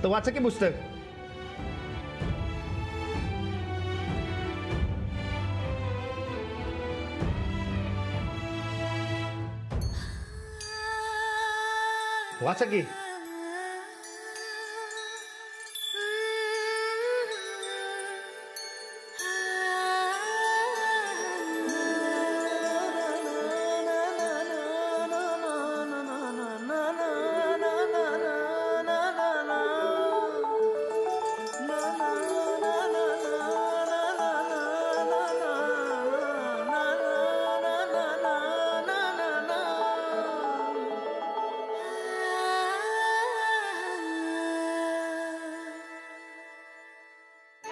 तर वाचा की पुस्तक. वाचा की.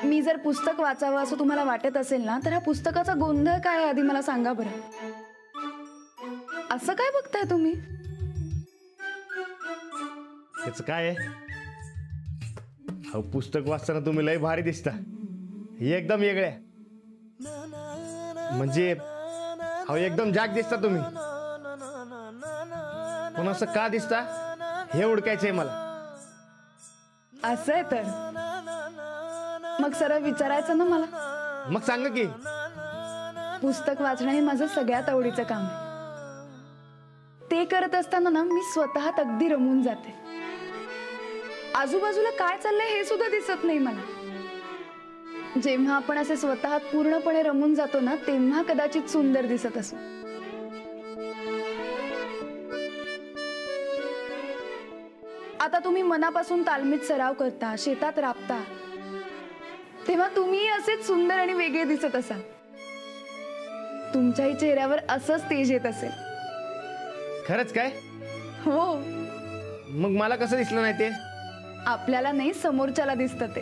मी जर पुस्तक वाचावं असं तुम्हाला वाटत असेल ना, तर हा पुस्तकाचा गोंधळ काय आहे आधी मला सांगा बरं. असं काय बघताय तुम्ही? त्याच काय आहे? अहो पुस्तक वाचताना तुम्ही लय भारी दिसता. हे एकदम वेगळे म्हणजे अहो एकदम जाग दिसता तुम्ही. पण असं का दिसता हे ओळखायचंय मला. असं आहे तर मग सरळ विचारायचं ना मला. मग सांग की. पुस्तक वाचणं हे माझं सगळ्यात आवडीचं काम आहे. ते करत असताना ना मी स्वतःत अगदी रमून जाते. आजूबाजूला काय चाललंय हे सुद्धा दिसत नाही मला. जेव्हा आपण असे स्वतःत पूर्णपणे रमून जातो ना, तेव्हा कदाचित सुंदर दिसत असो. आता तुम्ही मनापासून तालमीत सराव करता, शेतात राबता, तेव्हा तुम्ही असेच सुंदर आणि वेगळे दिसत असाल. तुमच्याही चेहऱ्यावर असंच तेज येत असेल. खरंच काय? हो. मग मला कसं दिसलं नाही ते? आपल्याला नाही, समोरच्याला दिसतं ते.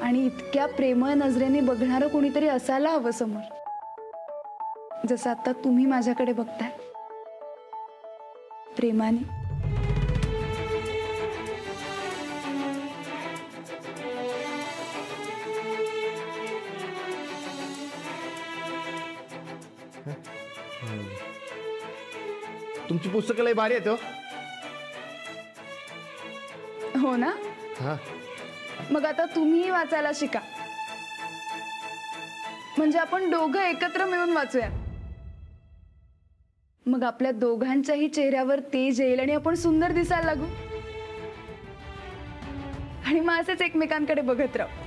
आणि इतक्या प्रेमळ नजरेने बघणारं कोणीतरी असायला हवं समोर, जसं आता तुम्ही माझ्याकडे बघताय प्रेमाने. तुमची पुस्तकं लय भारी आहेत. हो ना? हा. मग आता तुम्ही वाचायला शिका, म्हणजे आपण दोघं एकत्र मिळून वाचूया. मग आपल्या दोघांच्याही चेहऱ्यावर तेज येईल आणि आपण सुंदर दिसायला लागू. आणि मग असेच एकमेकांकडे बघत राहू.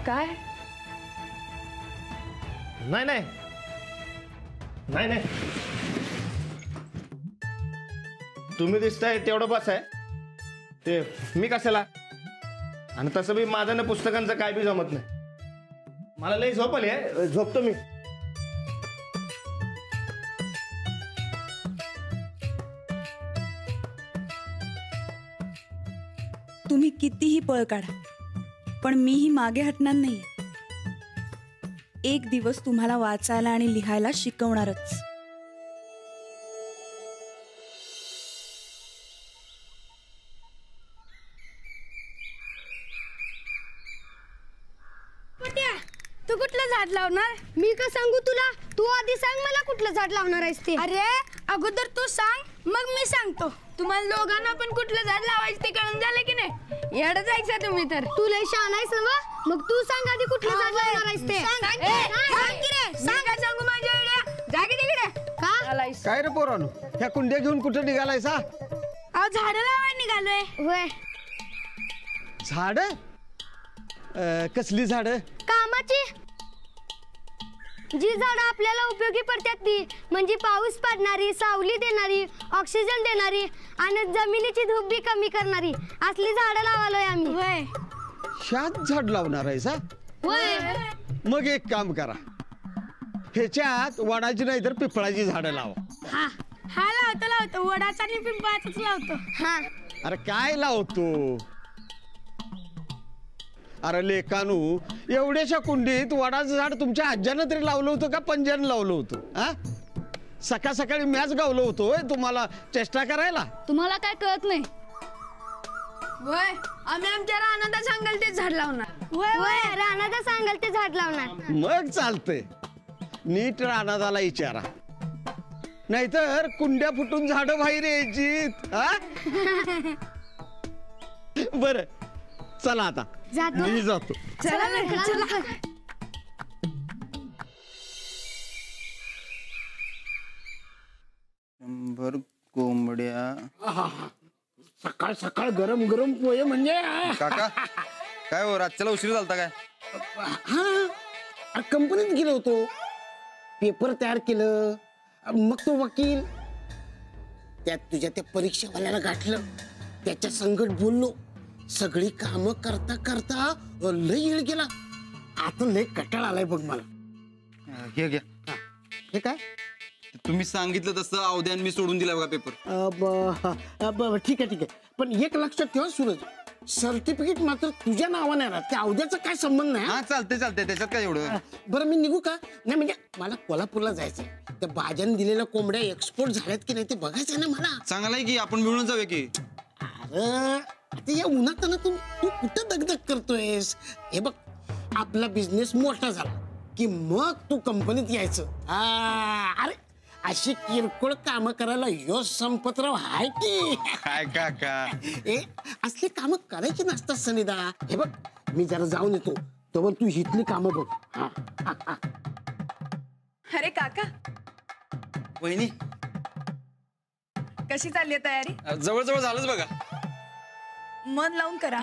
काय? नाही नाही नाही नाही, तुम्ही दिसताय तेवढं बस आहे. ते मी कशाला? आणि तसं बी माझं ना पुस्तकांचं काय बी जमत नाही. मला लई झोप आली आहे, झोपतो मी. तुम्ही कितीही पळ काढा, पण मीही मागे हटणार नाही. एक दिवस तुम्हाला वाचायला आणि लिहायला शिकवणारच. तू कुठलं झाड लावणार? मी का सांगू तुला? तू आधी सांग मला कुठलं झाड लावणार आहेस ते. अरे अगोदर तू सांग, मग मी सांगतो. तुम्हाला दोघांना पण कुठलं झाड लावायचं ते कळून झालं की नाही? येडं जायचं तुम्ही तर. तू लय शहाणा आहेस ना? मग तू सांग आधी कुठलं झाड लावणार आहेस ते. सांग की रे. सांग का सांगू माझ्या आयडिया? जा की तिकडे. का? काय रे पोरांनो, ह्या कुंड्या घेऊन कुठे निघालायसा? अहो झाडं लावायला निघालोय. होय. झाड? कसली झाड? कामाची. जी झाडं आपल्याला उपयोगी पडतात ती, म्हणजे पाऊस पडणारी, सावली देणारी, ऑक्सिजन देणारी आणि जमिनीची धूप बी कमी करणारी असली झाडं लावालोय आम्ही. होय. ह्यात झाड लावणार आहेस? होय. मग एक काम करा, ह्याच्यात वडाची नाही तर पिंपळाची झाडं लावा. हा हा लावतो लावतो, वडाचा आणि पिंपळाचाच लावतो. हा. अरे काय लावतो? अरे लेकानू, एवढ्याशा कुंडीत वडाचं झाड तुमच्या आज्यानं तरी लावलं होतं का पंजानं लावलं होतं? हा, सकाळ सकाळी मॅच गावलं होतो तुम्हाला चेष्टा करायला. तुम्हाला काय कळत नाही? होय आम्ही आमच्या रानात सांगाल ते झाड लावणार. होय रानात सांगाल ते झाड लावणार. मग चालतंय. नीट रानादाला विचारा, नाहीतर कुंड्या फुटून झाडं बाहेर यायची. बर चला आता मी जातो. चला चला. 100 कोंबड्या. सकाळ सकाळ गरम गरम पोहे म्हणजे काका काय हो रातच्याला उशीर झालता काय? हा कंपनीत गेलो होतो, पेपर तयार केलं, मग तो वकील त्यात तुझ्या त्या परीक्षावाल्याला गाठलं, त्याच्या संकट बोललो, सगळी कामं करता करता लय वेळ गेला. आता लय कटाळ आलाय बघ मला. हे घ्या. हे काय? तुम्ही सांगितलं तसं अवध्यान मी सोडून दिला बघा पेपर. ठीक आहे ठीक आहे, पण एक लक्षात ठेव सूरज, सर्टिफिकेट मात्र तुझ्या नावाने राहत, त्या अवध्याचा काय संबंध नाही. हा चालते चालते, त्याच्यात काय एवढं. बरं मी निघू का? नाही म्हणजे मला कोल्हापूरला जायचंय, त्या बाजाने दिलेल्या कोंबड्या एक्सपोर्ट झाल्यात की नाही ते बघायचंय ना मला. चांगला आहे की आपण मिळून जाऊया की. अरे आता या उन्हातानातून तू कुठं दगदग करतोयस? हे बघ, आपला बिझनेस मोठा झाला की मग तू कंपनीत यायचं. अरे अशी किरकोळ कामं करायला यो संपतराव आहे की काय काका? असली कामं करायची नसतात सनिदा. हे बघ मी जरा जाऊन येतो, तोवर तू हितली कामं बघ. अरे काका, वहिनी कशी चालली तयारी? जवळ झालंच बघा. मन लावून करा.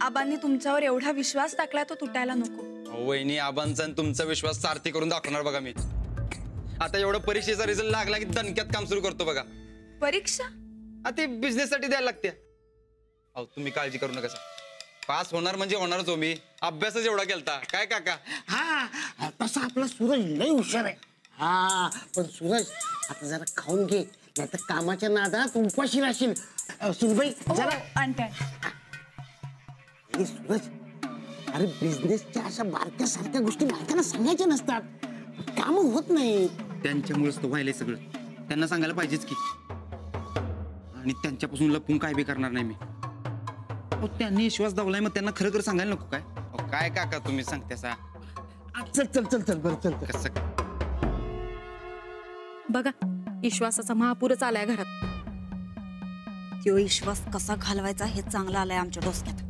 आबांनी तुमच्यावर एवढा विश्वास टाकला तो तुटायला नको. वहिनी आबांचा आणि तुमचा विश्वास सार्थी करून दाखवणार बघा मी. आता एवढं परीक्षेचा रिझल्ट लागला की दणक्यात काम सुरू करतो बघा. परीक्षा? ते बिझनेस साठी द्यायला लागते. अहो तुम्ही काळजी करू नका, पास होणार म्हणजे होणारच हो मी. अभ्यासच एवढा केलता काय काका. हा तसा आपला सूरज लय हुशार आहे. हा पण सूरज आता जरा खाऊन घे, नाही तर कामाच्या नादात उपाशी राहशील. सुनबाई जरा आणते. सूरज, अरे बिझनेसच्या अशा बारक्या सारख्या गोष्टी बायकांना सांगायच्या नसतात, काम होत नाही. त्यांच्यामुळेच तो व्हायलंय सगळं. त्यांना सांगायला पाहिजेच की. आणि त्यांच्यापासून लपून काय बी करणार नाही मी. त्यांनी विश्वास दावलाय, मग त्यांना खरं खरं सांगायला नको काय? काय काका तुम्ही सांगते सा. चल चल चल चल बरं चल. कसं बघा विश्वासाचा महापूरच आलाय घरात. तो विश्वास कसा घालवायचा हे चांगलं आलंय आमच्या डोसक्यात.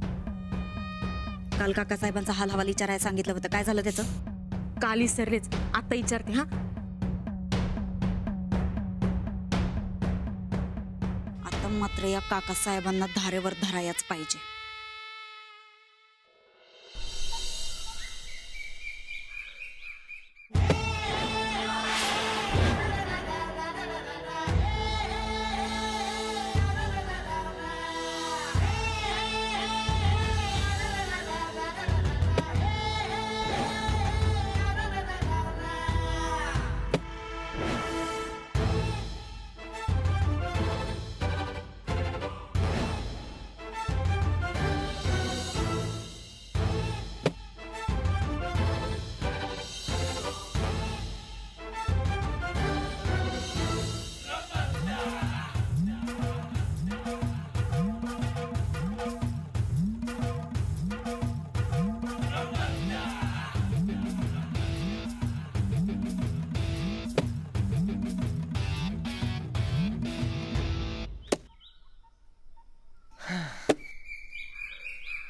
काल काका साहेबांचा हाल हवाल विचारायला सांगितलं होतं, काय झालं त्याचं? काल विसरलेच, आता विचारते. हा आता मात्र या काका साहेबांना धारेवर धरायच पाहिजे.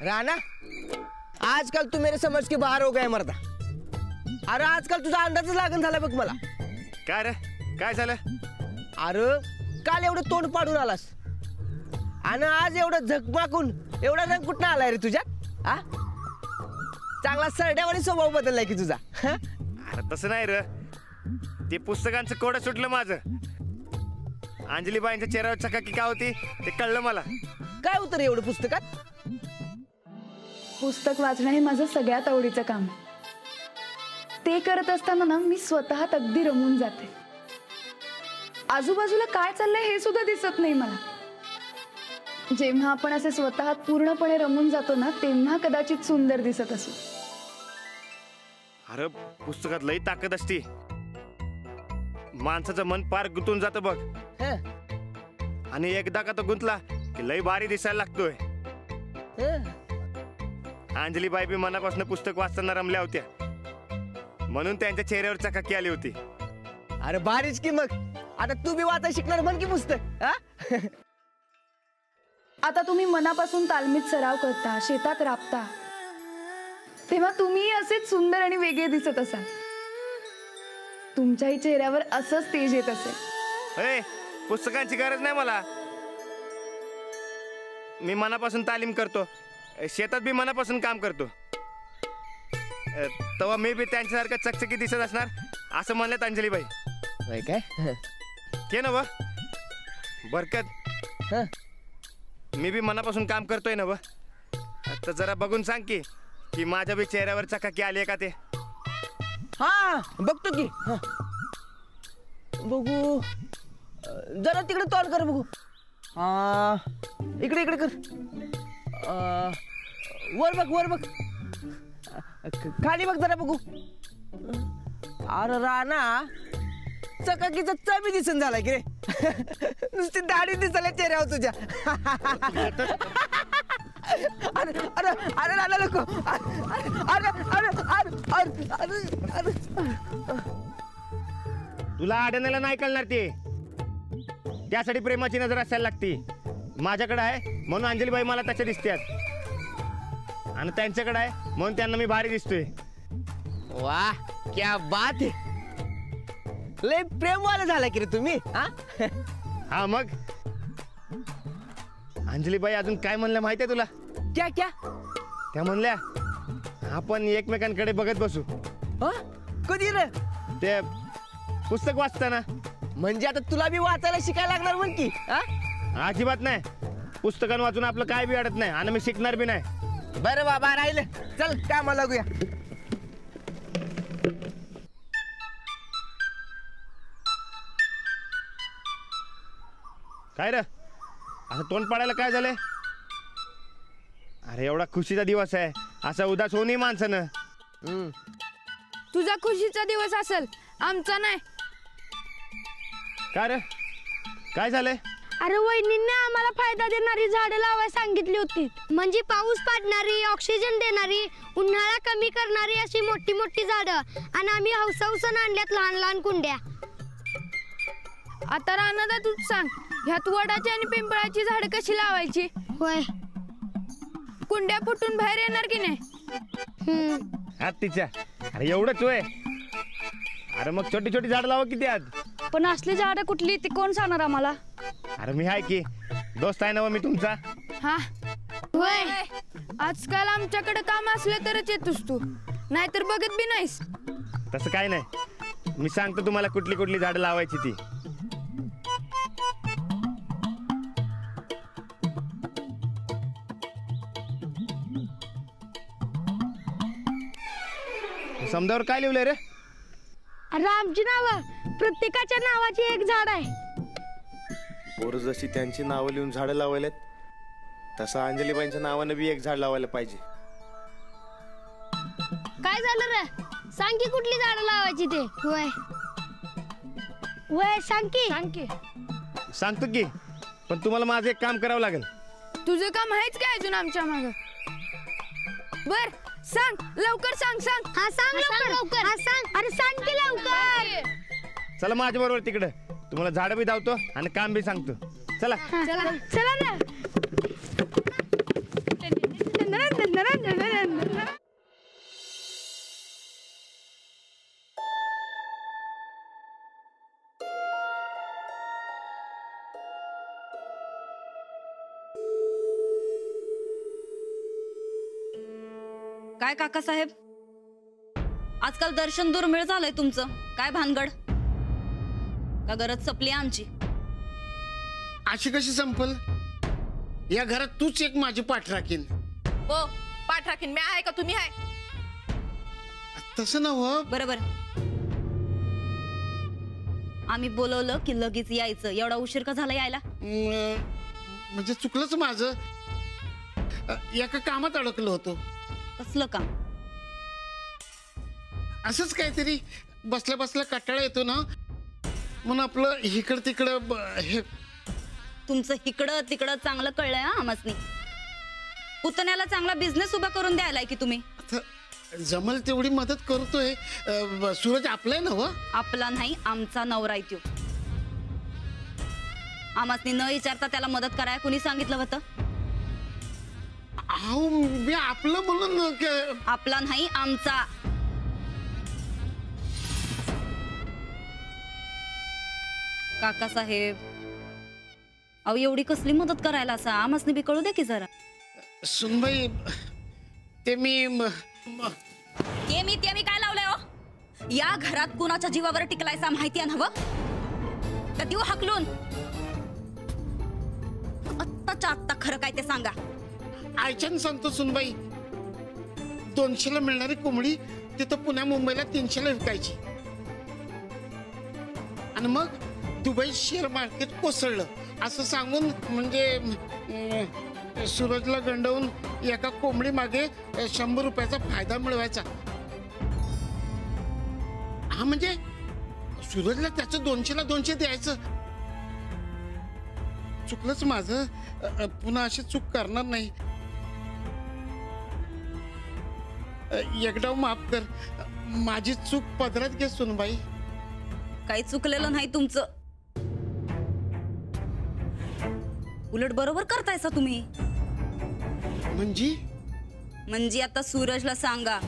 राणा, आजकल तू मेरे समझ के बाहर हो गए मर्दा. अरे आजकाल तुझा अंदाजच लागण झाला बघ मला. काय रे, काय झालं? अरे काल एवढं तोंड पाडून आलास आणि आज एवढं झगमाकून एवढा रंग कुठं आलाय रे तुझ्यात? आ चांगला सरड्यावानी स्वभाव बदललाय की तुझा. अरे तसं नाही रे, ते पुस्तकांचं कोडं सुटलं माझं. अंजलीबाईंच्या चेहऱ्यावर चकाकी काय होती ते कळलं मला. काय होतं रे एवढं पुस्तकात? पुस्तक वाचणं हे माझं सगळ्यात आवडीचं काम आहे. ते करत असताना ना मी स्वतःत अगदी रमून जाते. आजूबाजूला काय चाललंय हे सुद्धा दिसत नाही मला. जेव्हा आपण असे स्वतःत पूर्णपणे रमून जातो ना, तेव्हा कदाचित सुंदर दिसत असू. अरे पुस्तकात लई ताकद असते. माणसाचं मन पार गुंतून जातं बघ. आणि एकदा का तो गुंतला की लई भारी दिसायला लागतोय. अंजलीबाई बी मनापासून पुस्तक वाचताना रमल्या होत्या, म्हणून त्यांच्या चेहऱ्यावर चकाकी आली होती. अरे भारीच की मग. आता तू बी वाचा शिकणार म्हण की पुस्तक. आता तुम्ही मनापासून तालमीत सराव करता, शेतात राबता, तेव्हा तुम्ही असेच सुंदर आणि वेगळे दिसत असाल. तुमच्याही चेहऱ्यावर असंच तेज येत असेल. पुस्तकांची गरज नाही मला. मी मनापासून तालीम करतो, शेतात बी मनापासून काम करतो. तेव्हा मी बी त्यांच्यासारखं चकचकी दिसत असणार असं म्हणल्यात अंजलीबाई. काय के ना व बरकत, मी बी मनापासून काम करतोय ना व. आता जरा बघून सांग की माझ्या बी चेहऱ्यावर चकाकी आली आहे का ते. हा बघतो की. बघू जरा तिकडे तोंड कर बघू. इकडे इकडे कर. वर बघ. खाली बघ जरा बघू. अरे राणा चकाकीचा चबी दिसून झाला की रे. नुसती दाढी दिसायला चेहऱ्यावर तुझ्या. अरे अरे अरे राणा नको. अरे अरे अरे अरे अरे तुला आडण्याला नाही कळणार ते. त्यासाठी प्रेमाची नजर असायला लागती. माझ्याकडे आहे म्हणून अंजलीबाई मला तशा दिसतात, आणि त्यांच्याकडे आहे म्हणून त्यांना मी भारी दिसतोय. वाह क्या बात है. लय प्रेमवाला झाला की रे तुम्ही. हा मग अंजलीबाई अजून काय म्हणल्या माहितीये तुला? क्या क्या? त्या म्हणल्या आपण एकमेकांकडे बघत बसू. कधी रे? ते पुस्तक वाचताना. म्हणजे आता तुला बी वाचायला शिकायला लागणार म्हण की. अजिबात नाही. पुस्तकान वाचून आपलं काय बी अडत नाही, आणि मी शिकणार बी नाही. बरं बाबा राहिलं. चल कामाला लागूया. काय रे असं तोंड पाडायला काय झालंय? अरे एवढा खुशीचा दिवस आहे, असं उदास होऊ नये माणसानं. तुझा खुशीचा दिवस असेल, आमचा नाही. काय रे काय झालंय? अरे वहिनींनी आम्हाला फायदा देणारी झाडं लावायला सांगितली होती. म्हणजे पाऊस पाडणारी, ऑक्सिजन देणारी, उन्हाळा कमी करणारी अशी मोठी मोठी झाडं. आणि आम्ही हौसाहौसानं आणल्यात लहान लहान कुंड्या. आता राणादा तूच सांग, ह्यात वडाची आणि पिंपळाची झाडं कशी लावायची? होय, कुंड्या फुटून बाहेर येणार की नाही? तिच्या अरे एवढंच होय. अरे मग छोटी छोटी झाडं लावा किती आज. पण असली झाडं कुठली ती कोण सांगणार आम्हाला? अरे मी आहे की, दोस्त आहे ना मी तुमचा. हा होय, आजकाल आमच्याकडे काम असलं तरच येतोस तू, नाहीतर बघत बी नाहीस. तसं काय नाही, मी सांगतो तुम्हाला कुठली कुठली झाडं लावायची ती. समजावर काय लिहिलंय रे? अरे आमची नाव, प्रत्येकाच्या नावाची एक झाड आहे. पोरं जशी त्यांची नावं लिहून झाडं लावायला, तसं अंजलीबाईंच्या नावानं बी एक झाड लावायला पाहिजे. काय झालं रे? सांग की कुठली झाडं लावायची ते. होय होय सांग की. सांगतो की, पण तुम्हाला माझं एक काम करावं लागेल. तुझं काम आहेच काय अजून आमच्या मागं? बर सांग लवकर, सांग. हा सांग लवकर. हा सांग. अरे सांग की लवकर. चला माझ्या बरोबर तिकडं, तुम्हाला झाडं बी धावतो आणि काम बी सांगतो. चला चला रे. काय काकासाहेब, आजकाल दर्शन दुर्मिळ झालंय तुमचं. काय भानगड? का गरज संपली आमची? अशी कशी संपल? या घरात तूच एक माझी पाठ राखील. हो पाठ राखीन मी. आहे का तुम्ही? आहे तसं ना हो. बरोबर. आम्ही बोलवलं की लगेच यायचं. एवढा उशीर का झाला यायला? म्हणजे चुकलंच माझं. एका कामात अडकलो होतो. कसलं काम? असंच काहीतरी बसल्या बसल्या कंटाळा येतो ना, म्हणून आपलं इकडं तिकडं हे तुमचं इकडं तिकडं चांगलं कळलंय हा आम्हासनी. पुतण्याला चांगला बिझनेस उभा करून द्यायलाय की तुम्ही. जमल तेवढी मदत करतोय. सूरज आपलाय ना व? आपला नाही, आमचा नवरा आहे त्यो. आम्हासनी न विचारता त्याला मदत करायला कुणी सांगितलं होतं? अहो मी आपलं म्हणून. आपला नाही, आमचा. काका साहेब, अहो एवढी कसली मदत करायला असा आम्हासनी बी कळू द्या की जरा. सुनबाई ते मी ते मी काय लावलंय हो? या घरात कुणाच्या जीवावर टिकलायचा माहिती आहे ना? का देऊ हाकलून? आत्ताच्या आत्ता खरं काय ते सांगा. आयच्यान सांगतो सुनबाई, 200ला मिळणारी कोंबडी तिथं पुण्या मुंबईला 300ला विकायची. आणि मग दुबई शेअर मार्केट कोसळलं असं सांगून म्हणजे सूरजला गंडवून एका कोंबडी मागे 100 रुपयाचा फायदा मिळवायचा. हा म्हणजे सूरजला त्याचं 200ला 200 द्यायचं. चुकलंच माझं. पुन्हा अशी चूक करणार नाही. एकदा माफ कर. माझी चूक पदरात घे सुनबाई. काही चुकलेलं नाही तुमचं. उलट बरोबर करतायसा तुम्ही. म्हणजे आता सूरजला सांगा,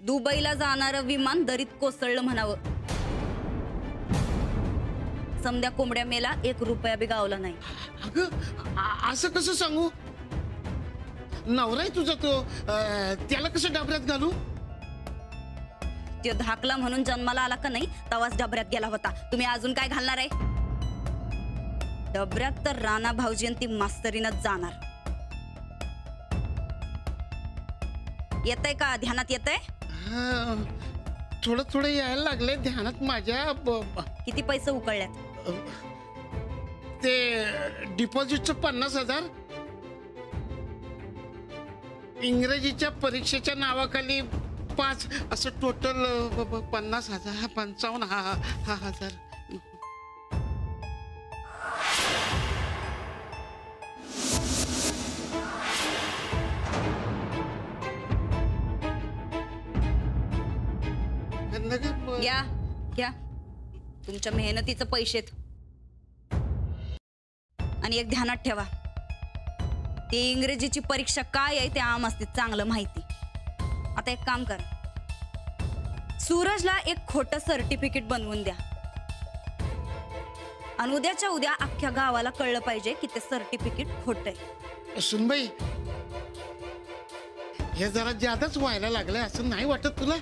दुबईला जाणारं विमान दरीत कोसळलं म्हणावं. समद्या कोंबड्या मेला 1 रुपया बी गावला नाही. अगं असं कसं सांगू? नवरा आहे तुझा तो, त्याला कसं डबऱ्यात घालू? तो धाकला म्हणून जन्माला आला का नाही तवाच डबऱ्यात गेला होता. तुम्ही अजून काय घालणार आहे? डबऱ्यात तर राणा भाऊजी आणि ती मास्तरीनच जाणार. येतंय का? ध्यानात येतंय? थोडं थोडं यायला लागलंय ध्यानात माझ्या. किती पैसे उकळल्यात? ते डिपॉझिटचं 50,000, इंग्रजीच्या परीक्षेच्या नावाखाली 5, असं टोटल 50,000, 55,000. घ्या घ्या, तुमच्या मेहनतीचं पैसेत. आणि एक ध्यानात ठेवा, ती इंग्रजीची परीक्षा काय आहे ते आम्हाला चांगलं माहिती. आता एक काम करा, सूरजला एक खोटं सर्टिफिकेट बनवून द्या. आणि उद्याच्या उद्या अख्ख्या गावाला कळलं पाहिजे की ते सर्टिफिकेट खोटं आहे. सुनबाई, हे जरा जादाच व्हायला लागलंय असं नाही वाटत तुला?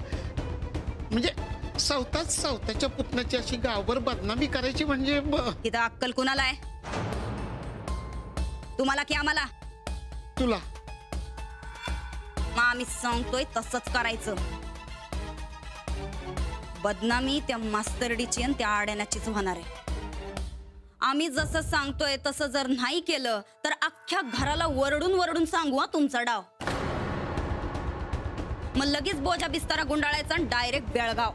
म्हणजे स्वतःच्या पुतण्याची अशी गावभर बदनामी करायची म्हणजे इथं अक्कल कुणाला आहे? तुम्हाला की आम्हाला? तुला. मग आम्ही सांगतोय तसंच करायचं. बदनामी त्या मास्तरडीची आणि त्या आड्यानाचीच होणार आहे. आम्ही जसं सांगतोय तसं जर नाही केलं तर अख्ख्या घराला वरडून वरडून सांगू हा तुमचा डाव. मग लगेच बोजा बिस्तारा गुंडाळायचा आणि डायरेक्ट बेळगाव.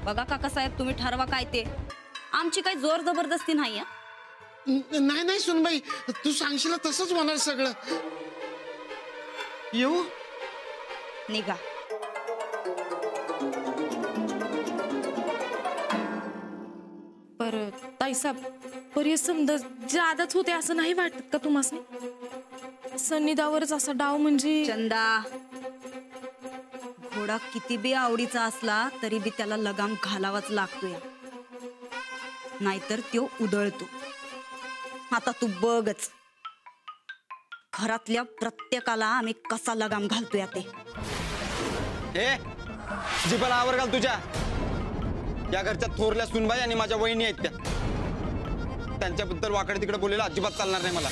बघा काका साहेब, तुम्ही ठरवा काय ते. आमची काही जोर जबरदस्ती नाही. नाही सुनबाई, तू सांगशील तसंच होणार सगळं. येऊ? निघा. पर ताईसाहेब, पर हे समजा जादाच होते असं नाही वाटत का तुम्हाला? सन्निधावरच असा डाव म्हणजे. चंदा, घोडा किती बी आवडीचा असला तरी बी त्याला लगाम घालावाच लागतोय, नाहीतर तो उधळतो. आता तू बघच, घरातल्या प्रत्येकाला आम्ही कसा लगाम घालतोय ते. जिबाला आवर घाल तुझ्या. या घरच्या थोरल्या सुनबाई आणि माझ्या वहिनी आहेत त्या. त्यांच्याबद्दल वाकडे तिकडे बोलायला अजिबात चालणार नाही मला.